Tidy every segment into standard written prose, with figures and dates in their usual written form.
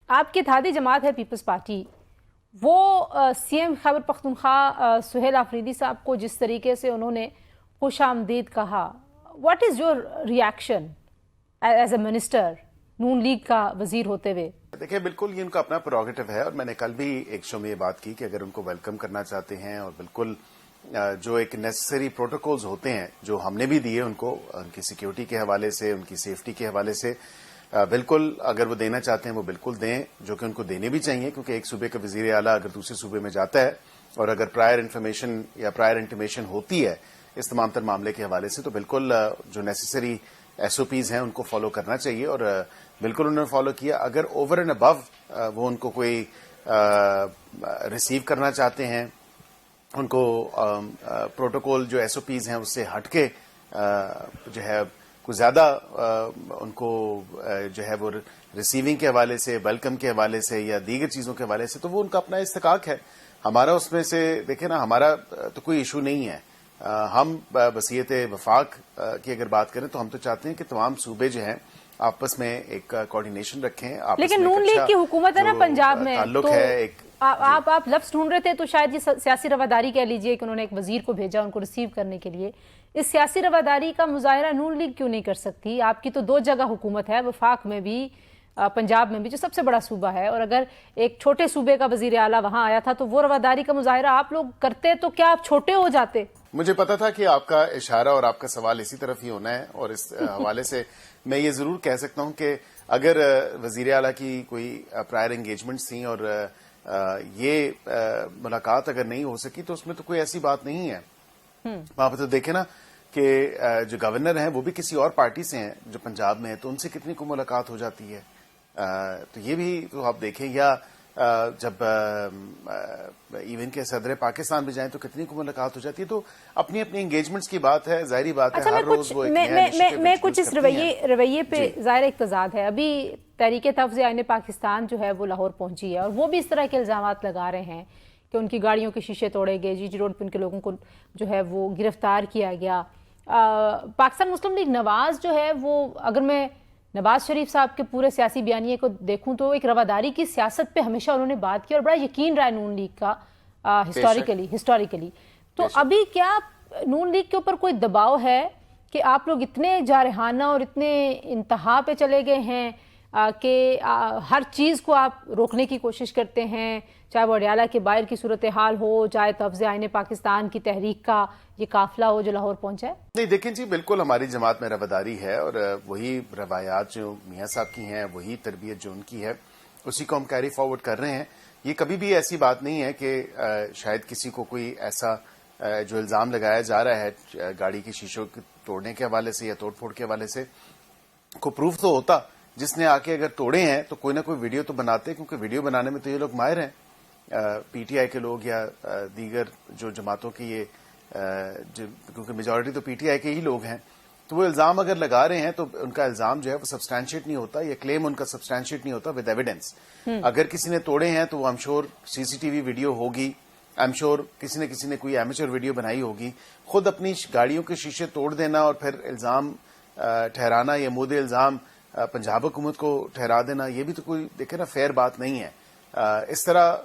آپ کی اتحادی جماعت ہے پیپلز پارٹی، وہ سی ایم خیبر پختونخوا سہیل آفریدی صاحب کو جس طریقے سے انہوں نے خوش آمدید کہا، what is your reaction as a minister Noon league کا وزیر ہوتے ہوئے؟ دیکھیں، بالکل یہ ان کا اپنا پروگیٹو ہے، اور میں نے کل بھی ایک شو میں یہ بات کی کہ اگر ان کو ویلکم کرنا چاہتے ہیں اور بالکل جو ایک نیسسری پروٹوکولز ہوتے ہیں جو ہم نے بھی دیے ان کو، ان کی سیکیورٹی کے حوالے سے، ان کی سیفٹی کے حوالے سے، بالکل اگر وہ دینا چاہتے ہیں وہ بالکل دیں، جو کہ ان کو دینے بھی چاہیے، کیونکہ ایک صوبے کا وزیر اعلیٰ اگر دوسرے صوبے میں جاتا ہے اور اگر پرائر انفارمیشن یا پرائر انٹیمیشن ہوتی ہے اس تمام تر معاملے کے حوالے سے، تو بالکل جو نیسسری ایس او پیز ہیں ان کو فالو کرنا چاہیے، اور بالکل انہوں نے فالو کیا۔ اگر اوور اینڈ ابو وہ ان کو کوئی ریسیو کرنا چاہتے ہیں، ان کو پروٹوکول جو ایس او پیز ہیں اس سے ہٹ کے جو ہے کچھ زیادہ ان کو جو ہے وہ ریسیونگ کے حوالے سے، ویلکم کے حوالے سے یا دیگر چیزوں کے حوالے سے، تو وہ ان کا اپنا استحقاق ہے۔ ہمارا اس میں سے دیکھیں نا، ہمارا تو کوئی ایشو نہیں ہے۔ ہم بصیت وفاق کی اگر بات کریں تو ہم تو چاہتے ہیں کہ تمام صوبے جو ہیں آپس میں ایک کوارڈینیشن رکھیں، لیکن نون لیگ کی حکومت ہے نا پنجاب میں، تعلق تو ہے ایک آپ لفظ ڈھونڈ رہے تھے تو شاید یہ سیاسی رواداری کہہ لیجئے کہ انہوں نے ایک وزیر کو بھیجا ان کو ریسیو کرنے کے لیے۔ اس سیاسی رواداری کا مظاہرہ نون لیگ کیوں نہیں کر سکتی؟ آپ کی تو دو جگہ حکومت ہے، وفاق میں بھی، پنجاب میں بھی، جو سب سے بڑا صوبہ ہے، اور اگر ایک چھوٹے صوبے کا وزیر اعلیٰ وہاں آیا تھا تو وہ رواداری کا مظاہرہ آپ لوگ کرتے تو کیا آپ چھوٹے ہو جاتے؟ مجھے پتا تھا کہ آپ کا اشارہ اور آپ کا سوال اسی طرف ہی ہونا ہے، اور اس حوالے سے میں یہ ضرور کہہ سکتا ہوں کہ اگر وزیر اعلیٰ کی کوئی پرائر انگیجمنٹس تھیں اور یہ ملاقات اگر نہیں ہو سکی تو اس میں تو کوئی ایسی بات نہیں ہے۔ وہاں پہ تو دیکھیں نا کہ جو گورنر ہیں وہ بھی کسی اور پارٹی سے ہیں جو پنجاب میں ہے، تو ان سے کتنی کو ملاقات ہو جاتی ہے، تو یہ بھی تو آپ دیکھیں، یا جب ایون کے صدر پاکستان بھی جائیں تو کتنی کو ملاقات ہو جاتی ہے، تو اپنی اپنی انگیجمنٹس کی بات ہے، ظاہری بات ہے، ہر روز وہ میں کچھ اس رویے پہ ظاہر اقتضاد ہے۔ ابھی تحریک تفظ آئین پاکستان جو ہے وہ لاہور پہنچی ہے، اور وہ بھی اس طرح کے الزامات لگا رہے ہیں کہ ان کی گاڑیوں کے شیشے توڑے گئے، جی روڈ پہ ان کے لوگوں کو جو ہے وہ گرفتار کیا گیا۔ پاکستان مسلم لیگ نواز جو ہے وہ، اگر میں نواز شریف صاحب کے پورے سیاسی بیانیے کو دیکھوں تو ایک رواداری کی سیاست پہ ہمیشہ انہوں نے بات کی، اور بڑا یقین رہا ہے نون لیگ کا ہسٹوریکلی۔ تو ابھی کیا نون لیگ کے اوپر کوئی دباؤ ہے کہ آپ لوگ اتنے جارحانہ اور اتنے انتہا پہ چلے گئے ہیں کہ ہر چیز کو آپ روکنے کی کوشش کرتے ہیں، چاہے وہ اڈیالہ کے باہر کی صورتحال ہو، چاہے تفظ آئین پاکستان کی تحریک کا یہ قافلہ ہو جو لاہور پہنچا ہے؟ نہیں، دیکھیں جی، بالکل ہماری جماعت میں رواداری ہے، اور وہی روایات جو میاں صاحب کی ہیں، وہی تربیت جو ان کی ہے، اسی کو ہم کیری فارورڈ کر رہے ہیں۔ یہ کبھی بھی ایسی بات نہیں ہے کہ شاید کسی کو کوئی ایسا جو الزام لگایا جا رہا ہے گاڑی کی شیشوں توڑنے کے حوالے سے یا توڑ پھوڑ کے حوالے سے، کو پروف تو ہوتا، جس نے آ کے اگر توڑے ہیں تو کوئی نہ کوئی ویڈیو تو بناتے، کیونکہ ویڈیو بنانے میں تو یہ لوگ ماہر ہیں، پی ٹی آئی کے لوگ یا دیگر جو جماعتوں کی، یہ کیونکہ میجورٹی تو پی ٹی آئی کے ہی لوگ ہیں، تو وہ الزام اگر لگا رہے ہیں تو ان کا الزام جو ہے وہ سبسٹینشیٹ نہیں ہوتا، یا کلیم ان کا سبسٹینشیٹ نہیں ہوتا ود ایویڈنس۔ اگر کسی نے توڑے ہیں تو وہ I'm sure C C T V video ہوگی، ایم شور کسی نے کوئی ایمیچر ویڈیو بنائی ہوگی۔ خود اپنی گاڑیوں کے شیشے توڑ دینا اور پھر الزام ٹھہرانا یا مود الزام پنجاب حکومت کو ٹھہرا دینا، یہ بھی تو کوئی دیکھے نا فیئر بات نہیں ہے، اس طرح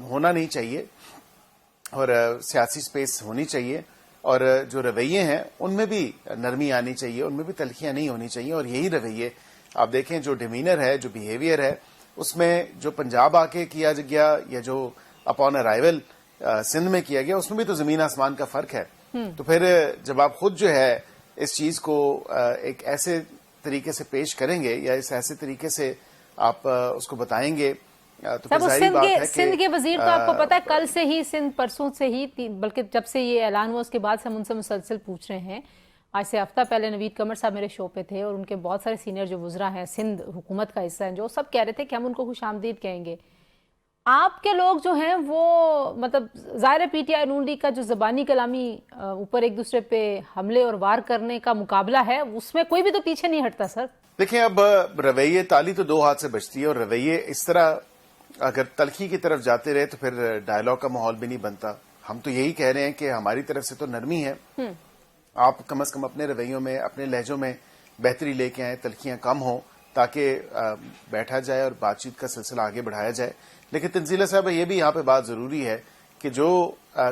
ہونا نہیں چاہیے، اور سیاسی سپیس ہونی چاہیے، اور جو رویے ہیں ان میں بھی نرمی آنی چاہیے، ان میں بھی تلخیاں نہیں ہونی چاہیے، اور یہی رویے آپ دیکھیں، جو ڈیمینر ہے، جو بیہیویئر ہے، اس میں جو پنجاب آ کے کیا گیا یا جو اپون ارائیول سندھ میں کیا گیا، اس میں بھی تو زمین آسمان کا فرق ہے۔ تو پھر جب آپ خود جو ہے اس چیز کو ایک ایسے طریقے سے پیش کریں گے یا اس ایسے طریقے سے آپ اس کو بتائیں گے، تو پھر ظاہری بات ہے کہ سندھ کے وزیر تو آپ کو پتا ہے کل سے ہی، سندھ پرسوں سے ہی، بلکہ جب سے یہ اعلان ہوا اس کے بعد سے ہم ان سے مسلسل پوچھ رہے ہیں۔ آج سے ہفتہ پہلے نوید قمر صاحب میرے شو پہ تھے، اور ان کے بہت سارے سینئر جو وزراء ہیں سندھ حکومت کا حصہ ہیں، جو سب کہہ رہے تھے کہ ہم ان کو خوش آمدید کہیں گے۔ آپ کے لوگ جو ہیں وہ مطلب ظاہر P T I known league کا جو زبانی کلامی اوپر ایک دوسرے پہ حملے اور وار کرنے کا مقابلہ ہے، اس میں کوئی بھی تو پیچھے نہیں ہٹتا سر۔ دیکھیں، اب رویے، تالی تو دو ہاتھ سے بجتی ہے، اور رویے اس طرح اگر تلخی کی طرف جاتے رہے تو پھر ڈائلاگ کا ماحول بھی نہیں بنتا۔ ہم تو یہی کہہ رہے ہیں کہ ہماری طرف سے تو نرمی ہے، آپ کم از کم اپنے رویوں میں، اپنے لہجوں میں بہتری لے کے آئیں، تلخیاں کم ہوں، تاکہ بیٹھا جائے اور بات چیت کا سلسلہ آگے بڑھایا جائے. لیکن تنزیلہ صاحب یہ بھی یہاں پہ بات ضروری ہے کہ جو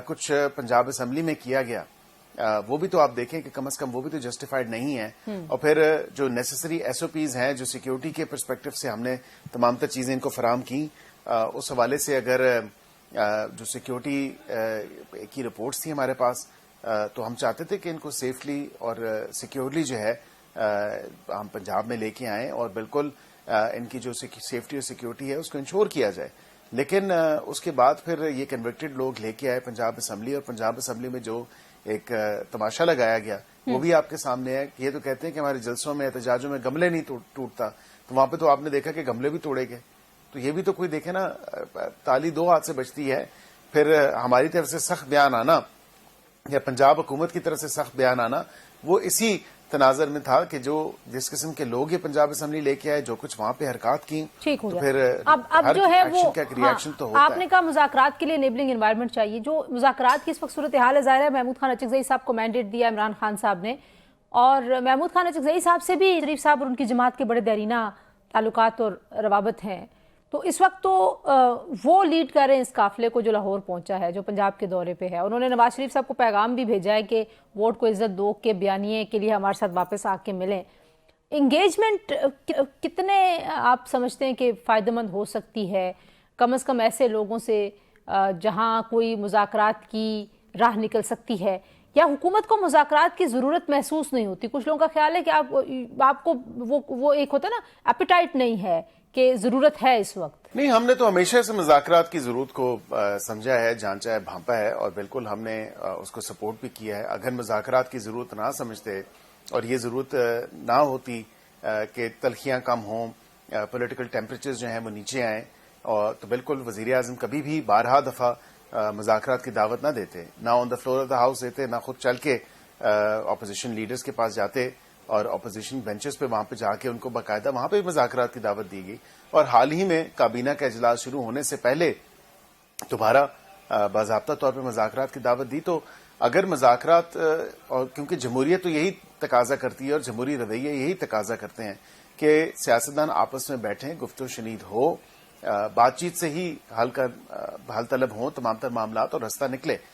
کچھ پنجاب اسمبلی میں کیا گیا وہ بھی تو آپ دیکھیں کہ کم از کم وہ بھی تو جسٹیفائڈ نہیں ہے. اور پھر جو نیسیسری ایس او پیز ہیں جو سیکیورٹی کے پرسپیکٹو سے ہم نے تمام تر چیزیں ان کو فراہم کی, اس حوالے سے اگر جو سیکیورٹی کی رپورٹس تھی ہمارے پاس تو ہم چاہتے تھے کہ ان کو سیفلی اور سیکیورلی جو ہے ہم پنجاب میں لے کے آئیں اور بالکل ان کی جو سیفٹی اور سیکیورٹی ہے اس کو انشور کیا جائے. لیکن اس کے بعد پھر یہ کنوکٹڈ لوگ لے کے آئے پنجاب اسمبلی, اور پنجاب اسمبلی میں جو ایک تماشا لگایا گیا وہ بھی آپ کے سامنے ہے. یہ تو کہتے ہیں کہ ہمارے جلسوں میں احتجاجوں میں گملے نہیں ٹوٹتا, تو وہاں پہ تو آپ نے دیکھا کہ گملے بھی توڑے گئے. تو یہ بھی تو کوئی دیکھے نا, تالی دو ہاتھ سے بچتی ہے. پھر ہماری طرف سے سخت بیان آنا یا پنجاب حکومت کی طرف سے سخت بیان آنا وہ اسی تناظر میں تھا کہ جو جس قسم کے لوگ یہ پنجاب اسمبلی لے کے آئے, جو کچھ وہاں پہ حرکات کی, ٹھیک ہو تو گیا. پھر اب جو ہے وہ ریئیکشن تو ہوتا ہے. آپ نے کہا مذاکرات کے لیے انیبلنگ انوائرمنٹ چاہیے. جو مذاکرات کی اس وقت صورتحال ہے, ظاہر ہے محمود خان اچکزئی صاحب کو مینڈیٹ دیا عمران خان صاحب نے, اور محمود خان اچکزئی صاحب سے بھی شریف صاحب اور ان کی جماعت کے بڑے دیرینہ تعلقات اور روابط ہیں. تو اس وقت تو وہ لیڈ کر رہے ہیں اس قافلے کو جو لاہور پہنچا ہے, جو پنجاب کے دورے پہ ہے. انہوں نے نواز شریف صاحب کو پیغام بھی بھیجا ہے کہ ووٹ کو عزت دو کے بیانیے کے لیے ہمارے ساتھ واپس آ کے ملیں. انگیجمنٹ کتنے آپ سمجھتے ہیں کہ فائدہ مند ہو سکتی ہے, کم از کم ایسے لوگوں سے جہاں کوئی مذاکرات کی راہ نکل سکتی ہے, یا حکومت کو مذاکرات کی ضرورت محسوس نہیں ہوتی؟ کچھ لوگوں کا خیال ہے کہ آپ کو وہ ایک ہوتا ہے نا ایپیٹائٹ نہیں ہے کہ ضرورت ہے اس وقت. نہیں, ہم نے تو ہمیشہ سے مذاکرات کی ضرورت کو سمجھا ہے, جانچا ہے, بھانپا ہے, اور بالکل ہم نے اس کو سپورٹ بھی کیا ہے. اگر مذاکرات کی ضرورت نہ سمجھتے اور یہ ضرورت نہ ہوتی کہ تلخیاں کم ہوں, پولیٹیکل ٹیمپریچر جو ہیں وہ نیچے آئیں, اور تو بالکل وزیر اعظم کبھی بھی بارہا دفعہ مذاکرات کی دعوت نہ دیتے, نہ on the floor of the house دیتے, نہ خود چل کے اپوزیشن لیڈرز کے پاس جاتے اور اپوزیشن بینچز پہ وہاں پہ جا کے ان کو باقاعدہ وہاں پہ مذاکرات کی دعوت دی گئی. اور حال ہی میں کابینہ کا اجلاس شروع ہونے سے پہلے دوبارہ باضابطہ طور پہ مذاکرات کی دعوت دی. تو اگر مذاکرات, اور کیونکہ جمہوریت تو یہی تقاضا کرتی ہے اور جمہوری رویے یہی تقاضا کرتے ہیں کہ سیاستدان آپس میں بیٹھیں, گفت و شنید ہو, بات چیت سے ہی حل طلب ہوں تمام تر معاملات اور رستہ نکلے.